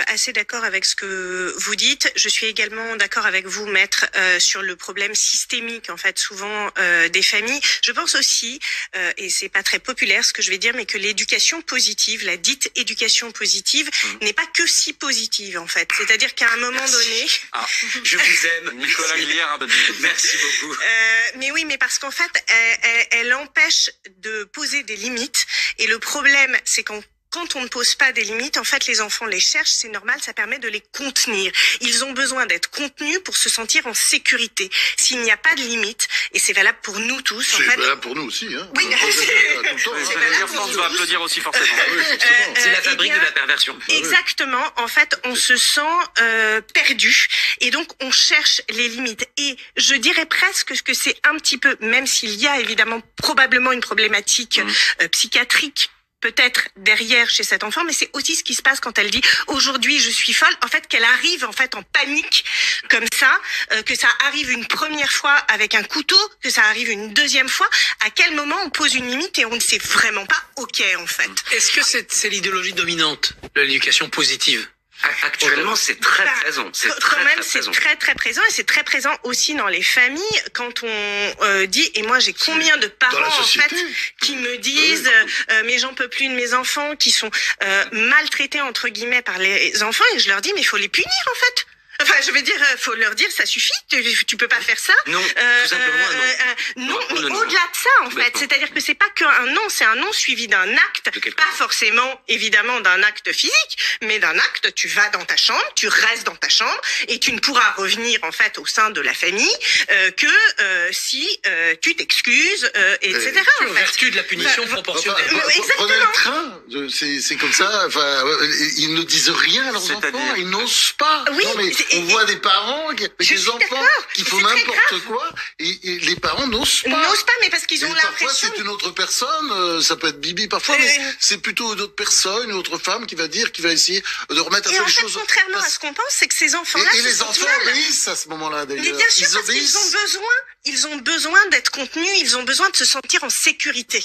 assez d'accord avec ce que vous dites. Je suis également d'accord avec vous, maître, sur le problème systémique, en fait, souvent des familles. Je pense aussi, et c'est pas très populaire ce que je vais dire, mais que l'éducation positive, la dite éducation positive, n'est pas que si positive, en fait. C'est-à-dire qu'à un moment donné... Ah, je vous aime, Nicolas Glière. Merci beaucoup. Mais oui, mais parce qu'en fait, elle empêche de poser des limites. Et le problème, c'est quand on ne pose pas des limites, en fait, les enfants les cherchent, c'est normal, ça permet de les contenir. Ils ont besoin d'être contenus pour se sentir en sécurité. S'il n'y a pas de limite, et c'est valable pour nous tous, en fait... C'est valable pour nous aussi, hein. Oui, France doit applaudir aussi, forcément. C'est la fabrique de la perversion. Exactement. En fait, on se sent perdu. Et donc, on cherche les limites. Et je dirais presque que c'est un petit peu, même s'il y a évidemment probablement une problématique psychiatrique, peut-être derrière chez cet enfant, mais c'est aussi ce qui se passe quand elle dit aujourd'hui je suis folle, en fait qu'elle arrive en fait en panique comme ça, que ça arrive une première fois avec un couteau, que ça arrive une deuxième fois, à quel moment on pose une limite et on ne sait vraiment pas ok en fait. Est-ce que c'est l'idéologie dominante de l'éducation positive? Actuellement, c'est très présent. C'est très présent et c'est très présent aussi dans les familles quand on dit, et moi j'ai combien de parents en fait qui me disent mais j'en peux plus de mes enfants qui sont maltraités entre guillemets par les enfants, et je leur dis mais il faut les punir en fait. Enfin, je veux dire, faut leur dire, ça suffit, tu peux pas faire ça. Non, tout simplement non, mais au-delà de ça, en fait, c'est-à-dire que c'est pas qu'un non, c'est un non suivi d'un acte, pas forcément, évidemment, d'un acte physique, mais d'un acte, tu vas dans ta chambre, tu restes dans ta chambre, et tu ne pourras revenir, en fait, au sein de la famille, que si tu t'excuses, etc. En vertu de la punition proportionnelle. Prenez le train, c'est comme ça, enfin, ils ne disent rien à leurs enfants, ils n'osent pas. Oui, non, mais on voit des parents avec des enfants qui font n'importe quoi, et les parents n'osent pas. N'osent pas, mais parce qu'ils ont l'impression... Parfois, c'est une autre personne, ça peut être Bibi parfois, mais c'est plutôt une autre personne, une autre femme qui va essayer de remettre un peu les choses... Et en fait, contrairement à ce qu'on pense, c'est que ces enfants-là... Et les enfants obéissent à ce moment-là, d'ailleurs. Mais bien sûr, parce qu'ils ont besoin d'être contenus, ils ont besoin de se sentir en sécurité.